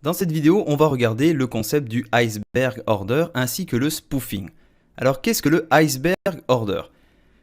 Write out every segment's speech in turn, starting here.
Dans cette vidéo, on va regarder le concept du iceberg order ainsi que le spoofing. Alors, qu'est-ce que le iceberg order?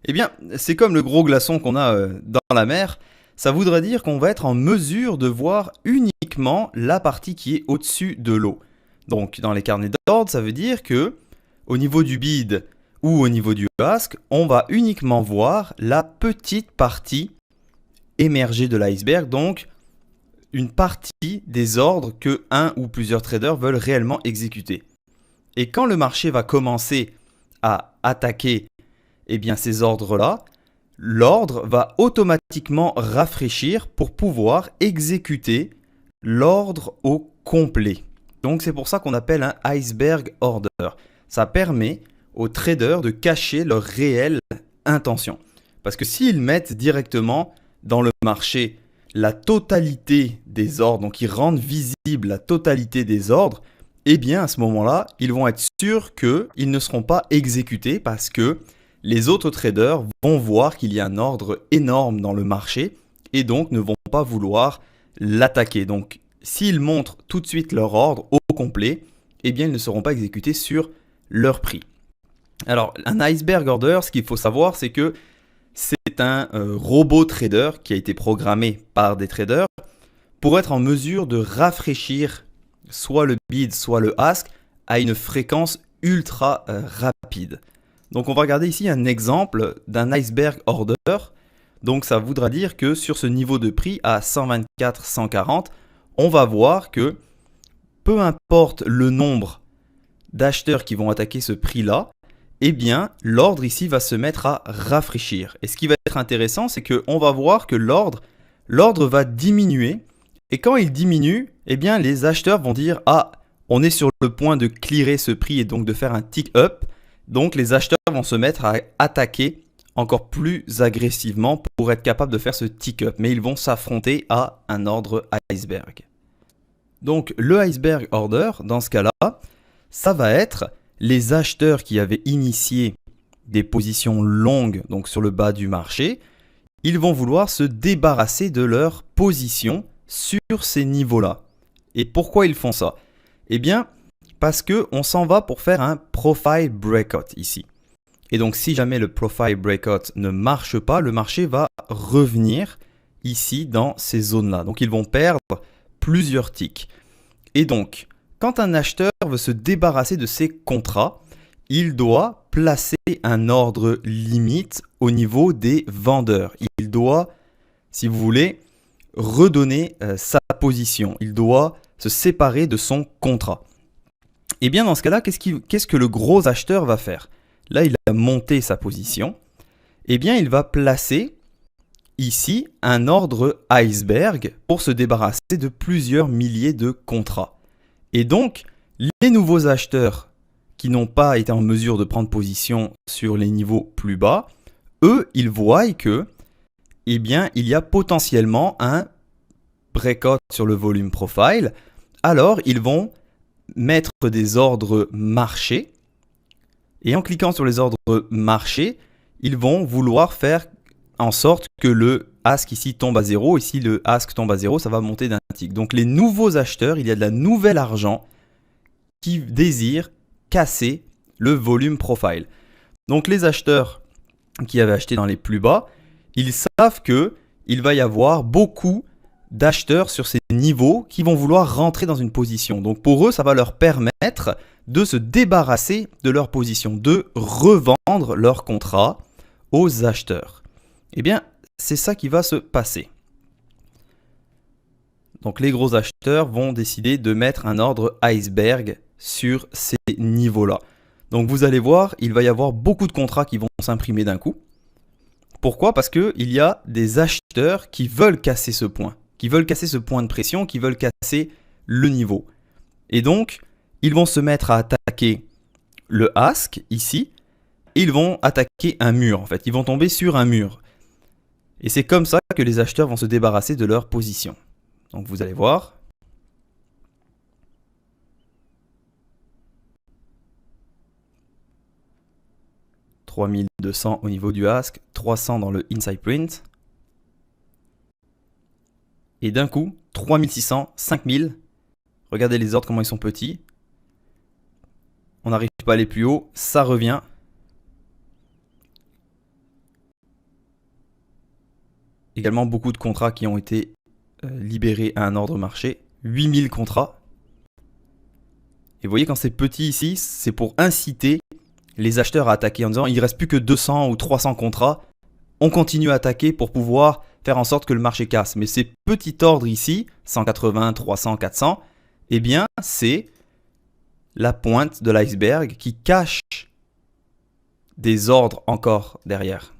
Eh bien, c'est comme le gros glaçon qu'on a dans la mer. Ça voudrait dire qu'on va être en mesure de voir uniquement la partie qui est au-dessus de l'eau. Donc, dans les carnets d'ordre, ça veut dire que au niveau du bid ou au niveau du ask, on va uniquement voir la petite partie émergée de l'iceberg, donc une partie des ordres que un ou plusieurs traders veulent réellement exécuter. Et quand le marché va commencer à attaquer ces ordres-là, l'ordre va automatiquement rafraîchir pour pouvoir exécuter l'ordre au complet. Donc c'est pour ça qu'on appelle un iceberg order. Ça permet aux traders de cacher leur réelle intention. Parce que s'ils mettent directement dans le marché la totalité des ordres, donc ils rendent visible la totalité des ordres, eh bien à ce moment-là, ils vont être sûrs qu'ils ne seront pas exécutés parce que les autres traders vont voir qu'il y a un ordre énorme dans le marché et donc ne vont pas vouloir l'attaquer. Donc s'ils montrent tout de suite leur ordre au complet, eh bien ils ne seront pas exécutés sur leur prix. Alors un iceberg order, ce qu'il faut savoir, c'est que c'est un robot trader qui a été programmé par des traders pour être en mesure de rafraîchir soit le bid, soit le ask à une fréquence ultra rapide. Donc on va regarder ici un exemple d'un iceberg order. Donc ça voudra dire que sur ce niveau de prix à 124, 140, on va voir que peu importe le nombre d'acheteurs qui vont attaquer ce prix-là, eh bien, l'ordre ici va se mettre à rafraîchir. Et ce qui va être intéressant, c'est qu'on va voir que l'ordre va diminuer. Et quand il diminue, eh bien, les acheteurs vont dire « Ah, on est sur le point de clearer ce prix et donc de faire un tick up ». Donc, les acheteurs vont se mettre à attaquer encore plus agressivement pour être capables de faire ce tick up. Mais ils vont s'affronter à un ordre iceberg. Donc, le iceberg order, dans ce cas-là, ça va être les acheteurs qui avaient initié des positions longues donc sur le bas du marché, ils vont vouloir se débarrasser de leur position sur ces niveaux-là. Et pourquoi ils font ça? Eh bien, parce qu'on s'en va pour faire un profile breakout ici. Et donc, si jamais le profile breakout ne marche pas, le marché va revenir ici dans ces zones-là. Donc, ils vont perdre plusieurs ticks. Et donc, quand un acheteur veut se débarrasser de ses contrats, il doit placer un ordre limite au niveau des vendeurs. Il doit, si vous voulez, redonner sa position. Il doit se séparer de son contrat. Et bien dans ce cas-là, qu'est-ce que le gros acheteur va faire? Là, il a monté sa position. Eh bien, il va placer ici un ordre iceberg pour se débarrasser de plusieurs milliers de contrats. Et donc, les nouveaux acheteurs qui n'ont pas été en mesure de prendre position sur les niveaux plus bas, eux, ils voient que, eh bien, il y a potentiellement un breakout sur le volume profile. Alors, ils vont mettre des ordres marchés. Et en cliquant sur les ordres marchés, ils vont vouloir faire en sorte que le ask ici tombe à 0. Ici, le ask tombe à 0, ça va monter d'un tick. Donc, les nouveaux acheteurs, il y a de la nouvelle argent qui désirent casser le volume profile. Donc, les acheteurs qui avaient acheté dans les plus bas, ils savent qu'il va y avoir beaucoup d'acheteurs sur ces niveaux qui vont vouloir rentrer dans une position. Donc, pour eux, ça va leur permettre de se débarrasser de leur position, de revendre leur contrat aux acheteurs. Eh bien, c'est ça qui va se passer. Donc les gros acheteurs vont décider de mettre un ordre iceberg sur ces niveaux-là. Donc vous allez voir, il va y avoir beaucoup de contrats qui vont s'imprimer d'un coup. Pourquoi? Parce qu'il y a des acheteurs qui veulent casser ce point, qui veulent casser ce point de pression, qui veulent casser le niveau. Et donc, ils vont se mettre à attaquer le ask ici, et ils vont attaquer un mur en fait. Ils vont tomber sur un mur. Et c'est comme ça que les acheteurs vont se débarrasser de leur position. Donc vous allez voir. « 3200 au niveau du ask, 300 dans le inside print. Et d'un coup, 3600, 5000. Regardez les ordres, comment ils sont petits. On n'arrive pas à aller plus haut, ça revient. Également beaucoup de contrats qui ont été libérés à un ordre marché. 8000 contrats. Et vous voyez, quand c'est petit ici, c'est pour inciter les acheteurs à attaquer en disant il ne reste plus que 200 ou 300 contrats. On continue à attaquer pour pouvoir faire en sorte que le marché casse. Mais ces petits ordres ici, 180, 300, 400, eh bien, c'est la pointe de l'iceberg qui cache des ordres encore derrière.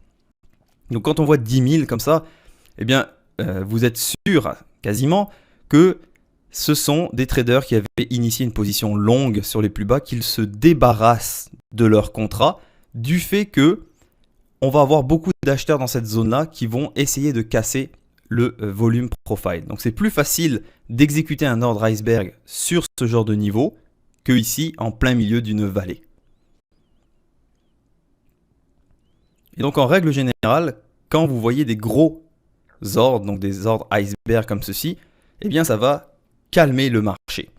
Donc quand on voit 10 000 comme ça, eh bien, vous êtes sûr quasiment que ce sont des traders qui avaient initié une position longue sur les plus bas, qu'ils se débarrassent de leur contrat du fait que on va avoir beaucoup d'acheteurs dans cette zone-là qui vont essayer de casser le volume profile. Donc c'est plus facile d'exécuter un ordre iceberg sur ce genre de niveau que ici en plein milieu d'une vallée. Et donc en règle générale, quand vous voyez des gros ordres, donc des ordres iceberg comme ceci, eh bien ça va calmer le marché.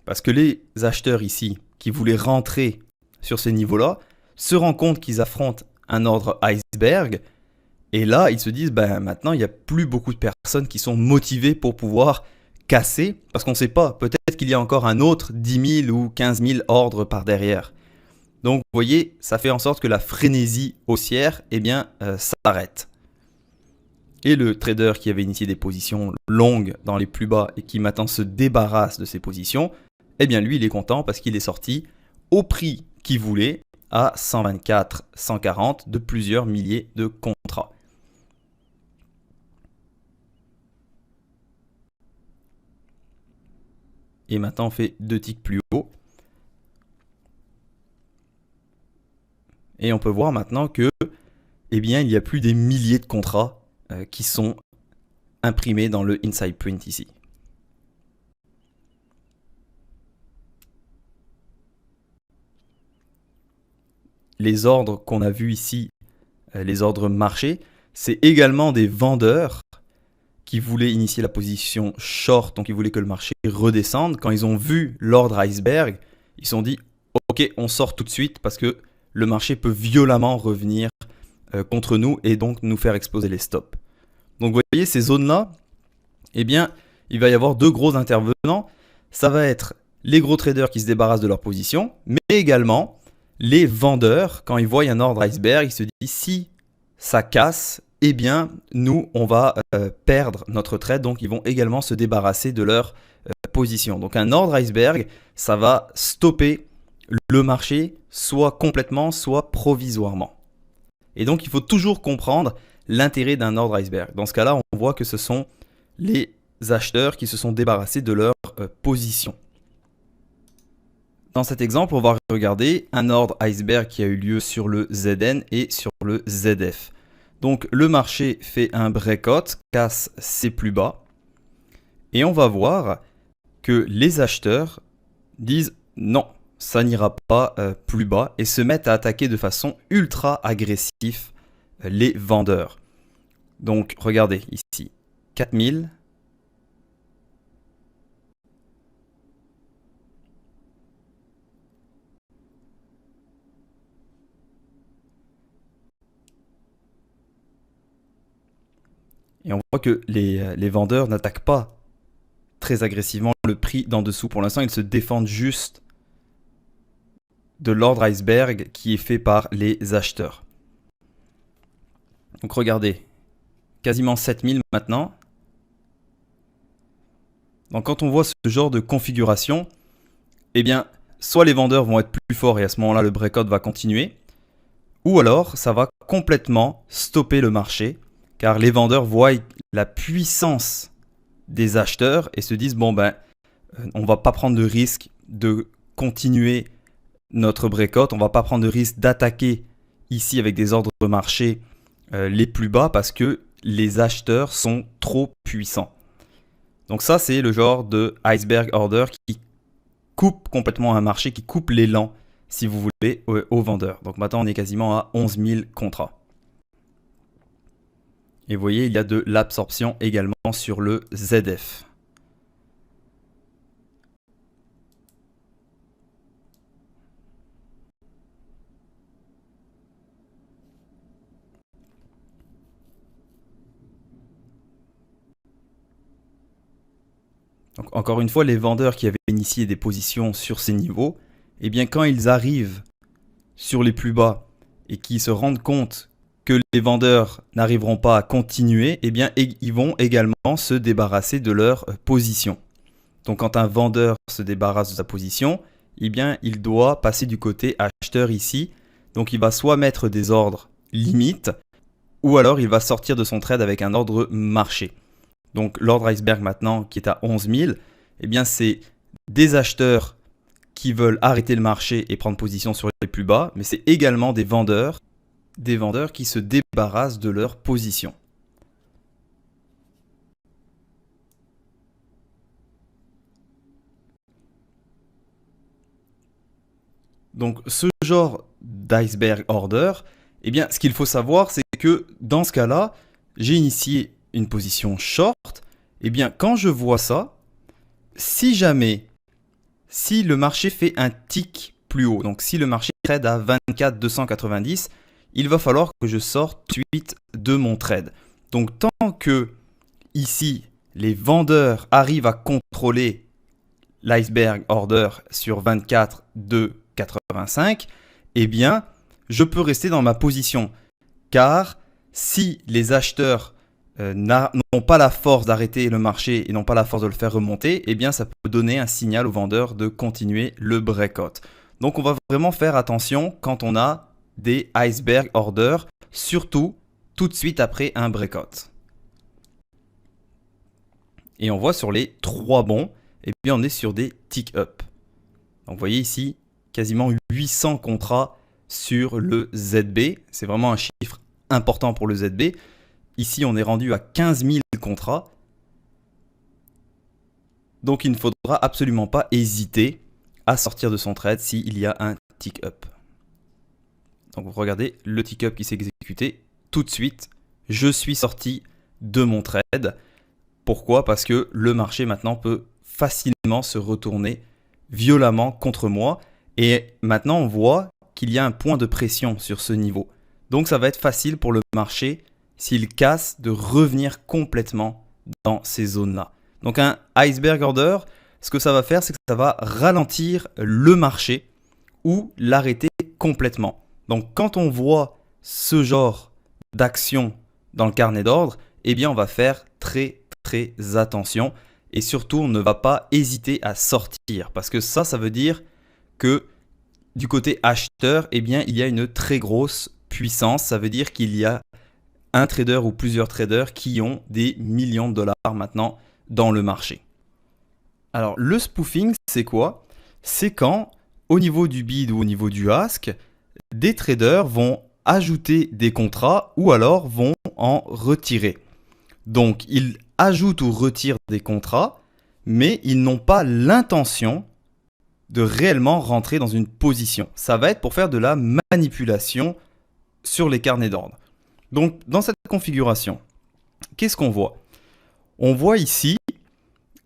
Parce que les acheteurs ici qui voulaient rentrer sur ces niveaux-là se rendent compte qu'ils affrontent un ordre iceberg et là ils se disent maintenant il n'y a plus beaucoup de personnes qui sont motivées pour pouvoir casser parce qu'on ne sait pas, peut-être qu'il y a encore un autre 10 000 ou 15 000 ordres par derrière. Donc vous voyez, ça fait en sorte que la frénésie haussière s'arrête. Et le trader qui avait initié des positions longues dans les plus bas et qui maintenant se débarrasse de ses positions, eh bien lui il est content parce qu'il est sorti au prix qu'il voulait à 124, 140 de plusieurs milliers de contrats. Et maintenant on fait 2 ticks plus haut. Et on peut voir maintenant que il y a plus des milliers de contrats qui sont imprimés dans le inside print ici. Les ordres qu'on a vus ici, les ordres marchés, c'est également des vendeurs qui voulaient initier la position short, donc ils voulaient que le marché redescende. Quand ils ont vu l'ordre iceberg, ils se sont dit ok, on sort tout de suite parce que le marché peut violemment revenir contre nous et donc nous faire exploser les stops. Donc vous voyez, ces zones-là, il va y avoir 2 gros intervenants. Ça va être les gros traders qui se débarrassent de leur position, mais également les vendeurs, quand ils voient un ordre iceberg, ils se disent si ça casse, nous, on va perdre notre trade. Donc, ils vont également se débarrasser de leur position. Donc, un ordre iceberg, ça va stopper le marché, soit complètement, soit provisoirement. Et donc, il faut toujours comprendre l'intérêt d'un ordre iceberg. Dans ce cas-là, on voit que ce sont les acheteurs qui se sont débarrassés de leur position. Dans cet exemple, on va regarder un ordre iceberg qui a eu lieu sur le ZN et sur le ZF. Donc le marché fait un breakout, casse ses plus bas. Et on va voir que les acheteurs disent non, ça n'ira pas plus bas et se mettent à attaquer de façon ultra agressive les vendeurs. Donc regardez ici, 4000. Et on voit que les vendeurs n'attaquent pas très agressivement le prix d'en dessous. Pour l'instant, ils se défendent juste de l'ordre iceberg qui est fait par les acheteurs. Donc regardez, quasiment 7000 maintenant. Donc quand on voit ce genre de configuration, soit les vendeurs vont être plus forts et à ce moment-là, le breakout va continuer, ou alors ça va complètement stopper le marché car les vendeurs voient la puissance des acheteurs et se disent on va pas prendre de risque de continuer notre breakout, on va pas prendre de risque d'attaquer ici avec des ordres de marché les plus bas parce que les acheteurs sont trop puissants. Donc ça c'est le genre de iceberg order qui coupe complètement un marché, qui coupe l'élan si vous voulez aux vendeurs. Donc maintenant on est quasiment à 11 000 contrats. Et vous voyez, il y a de l'absorption également sur le ZF. Donc encore une fois, les vendeurs qui avaient initié des positions sur ces niveaux, eh bien quand ils arrivent sur les plus bas et qui se rendent compte que les vendeurs n'arriveront pas à continuer, eh bien ils vont également se débarrasser de leur position. Donc quand un vendeur se débarrasse de sa position, eh bien il doit passer du côté acheteur ici. Donc il va soit mettre des ordres limites, ou alors il va sortir de son trade avec un ordre marché. Donc l'ordre iceberg maintenant qui est à 11 000, eh bien c'est des acheteurs qui veulent arrêter le marché et prendre position sur les plus bas, mais c'est également des vendeurs qui se débarrassent de leur position. Donc ce genre d'iceberg order, eh bien ce qu'il faut savoir, c'est que dans ce cas-là, j'ai initié une position short. Eh bien quand je vois ça, si le marché fait un tick plus haut, donc si le marché trade à 24 290, il va falloir que je sorte tout de suite de mon trade. Donc tant que ici les vendeurs arrivent à contrôler l'iceberg order sur 24 285, eh bien je peux rester dans ma position. Car si les acheteurs n'ont pas la force d'arrêter le marché et n'ont pas la force de le faire remonter, eh bien ça peut donner un signal aux vendeurs de continuer le breakout. Donc on va vraiment faire attention quand on a des iceberg orders, surtout tout de suite après un breakout. Et on voit sur les 3 bons, eh bien on est sur des tick up. Donc vous voyez ici quasiment 800 contrats sur le ZB. C'est vraiment un chiffre important pour le ZB. Ici, on est rendu à 15 000 contrats. Donc, il ne faudra absolument pas hésiter à sortir de son trade s'il y a un tick up. Donc, vous regardez le tick up qui s'est exécuté. Tout de suite, je suis sorti de mon trade. Pourquoi ? Parce que le marché maintenant peut facilement se retourner violemment contre moi. Et maintenant, on voit qu'il y a un point de pression sur ce niveau. Donc, ça va être facile pour le marché, s'il casse, de revenir complètement dans ces zones-là. Donc un iceberg order, ce que ça va faire, c'est que ça va ralentir le marché ou l'arrêter complètement. Donc quand on voit ce genre d'action dans le carnet d'ordre, eh bien on va faire très attention et surtout on ne va pas hésiter à sortir parce que ça veut dire que du côté acheteur, eh bien il y a une très grosse puissance. Ça veut dire qu'il y a un trader ou plusieurs traders qui ont des millions de dollars maintenant dans le marché. Alors le spoofing, c'est quoi ? C'est quand au niveau du bid ou au niveau du ask, des traders vont ajouter des contrats ou alors vont en retirer. Donc ils ajoutent ou retirent des contrats, mais ils n'ont pas l'intention de réellement rentrer dans une position. Ça va être pour faire de la manipulation sur les carnets d'ordre. Donc, dans cette configuration, qu'est-ce qu'on voit ? On voit ici,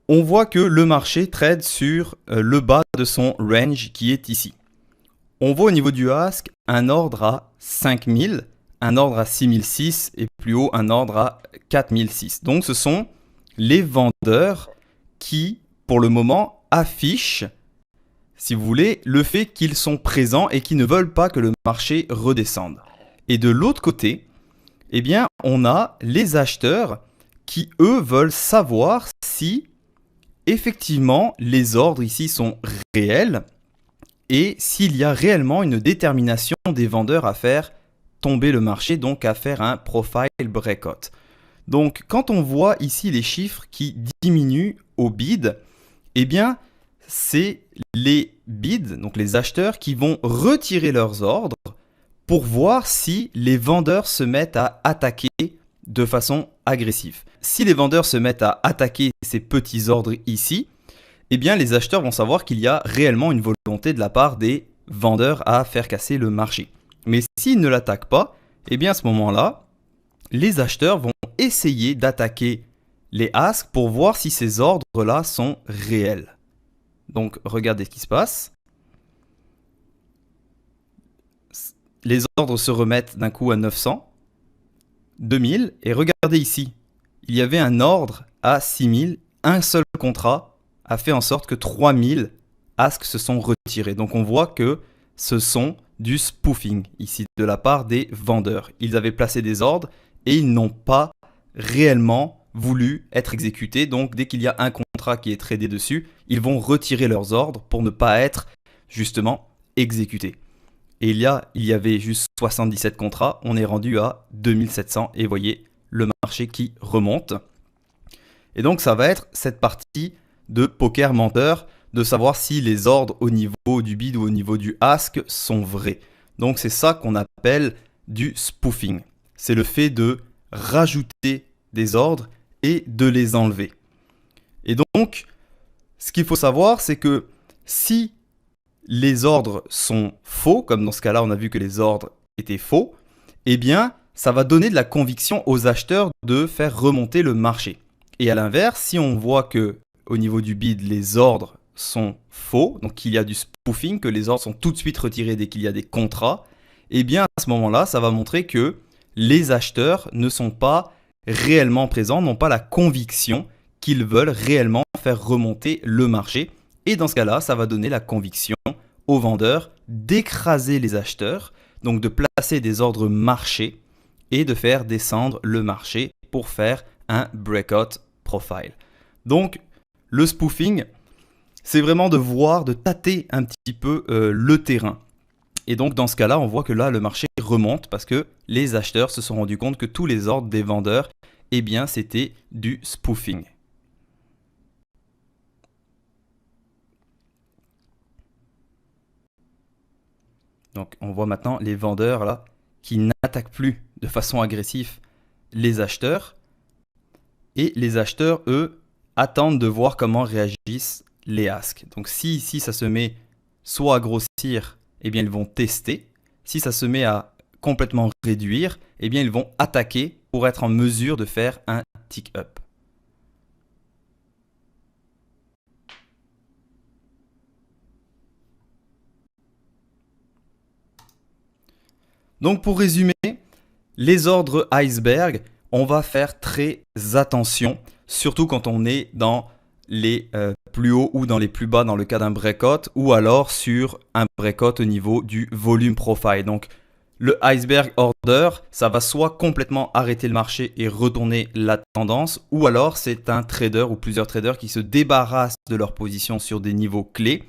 on voit que le marché trade sur le bas de son range qui est ici. On voit au niveau du ask un ordre à 5000, un ordre à 6006 et plus haut un ordre à 4006. Donc, ce sont les vendeurs qui, pour le moment, affichent, si vous voulez, le fait qu'ils sont présents et qui ne veulent pas que le marché redescende. Et de l'autre côté, eh bien, on a les acheteurs qui, eux, veulent savoir si, effectivement, les ordres ici sont réels et s'il y a réellement une détermination des vendeurs à faire tomber le marché, donc à faire un profile breakout. Donc, quand on voit ici les chiffres qui diminuent au bid, eh bien, c'est les bids, donc les acheteurs, qui vont retirer leurs ordres pour voir si les vendeurs se mettent à attaquer de façon agressive. Si les vendeurs se mettent à attaquer ces petits ordres ici, eh bien les acheteurs vont savoir qu'il y a réellement une volonté de la part des vendeurs à faire casser le marché. Mais s'ils ne l'attaquent pas, eh bien à ce moment-là, les acheteurs vont essayer d'attaquer les asks pour voir si ces ordres-là sont réels. Donc regardez ce qui se passe. Les ordres se remettent d'un coup à 900, 2000, et regardez ici, il y avait un ordre à 6000, un seul contrat a fait en sorte que 3000 asks se sont retirés. Donc on voit que ce sont du spoofing ici de la part des vendeurs. Ils avaient placé des ordres et ils n'ont pas réellement voulu être exécutés. Donc dès qu'il y a un contrat qui est tradé dessus, ils vont retirer leurs ordres pour ne pas être justement exécutés. Et il y avait juste 77 contrats, on est rendu à 2700 et voyez le marché qui remonte. Et donc ça va être cette partie de poker menteur, de savoir si les ordres au niveau du bid ou au niveau du ask sont vrais. Donc c'est ça qu'on appelle du spoofing. C'est le fait de rajouter des ordres et de les enlever. Et donc, ce qu'il faut savoir, c'est que si les ordres sont faux, comme dans ce cas-là, on a vu que les ordres étaient faux, eh bien, ça va donner de la conviction aux acheteurs de faire remonter le marché. Et à l'inverse, si on voit que au niveau du bid, les ordres sont faux, donc qu'il y a du spoofing, que les ordres sont tout de suite retirés dès qu'il y a des contrats, eh bien, à ce moment-là, ça va montrer que les acheteurs ne sont pas réellement présents, n'ont pas la conviction qu'ils veulent réellement faire remonter le marché. Et dans ce cas-là, ça va donner la conviction aux vendeurs d'écraser les acheteurs, donc de placer des ordres marché et de faire descendre le marché pour faire un breakout profile. Donc, le spoofing, c'est vraiment de voir, de tâter un petit peu le terrain. Et donc, dans ce cas-là, on voit que là, le marché remonte parce que les acheteurs se sont rendus compte que tous les ordres des vendeurs, eh bien, c'était du spoofing. Donc, on voit maintenant les vendeurs là qui n'attaquent plus de façon agressive les acheteurs. Et les acheteurs, eux, attendent de voir comment réagissent les asks. Donc, si ici, ça se met soit à grossir, eh bien, ils vont tester. Si ça se met à complètement réduire, eh bien, ils vont attaquer pour être en mesure de faire un tick up. Donc, pour résumer, les ordres iceberg, on va faire très attention, surtout quand on est dans les plus hauts ou dans les plus bas dans le cas d'un breakout, ou alors sur un breakout au niveau du volume profile. Donc le iceberg order, ça va soit complètement arrêter le marché et retourner la tendance, ou alors c'est un trader ou plusieurs traders qui se débarrassent de leur position sur des niveaux clés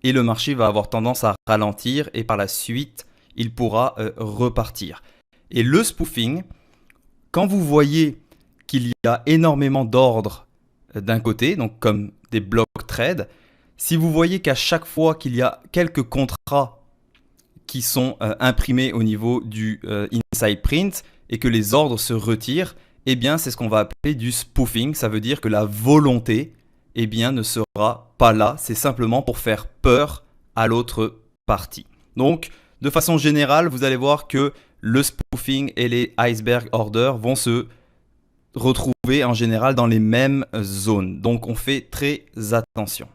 et le marché va avoir tendance à ralentir et par la suite il pourra repartir. Et le spoofing, quand vous voyez qu'il y a énormément d'ordres d'un côté, donc comme des block trades, si vous voyez qu'à chaque fois qu'il y a quelques contrats qui sont imprimés au niveau du inside print et que les ordres se retirent, eh bien c'est ce qu'on va appeler du spoofing. Ça veut dire que la volonté eh bien, ne sera pas là. C'est simplement pour faire peur à l'autre partie. Donc, de façon générale, vous allez voir que le spoofing et les iceberg orders vont se retrouver en général dans les mêmes zones. Donc, on fait très attention.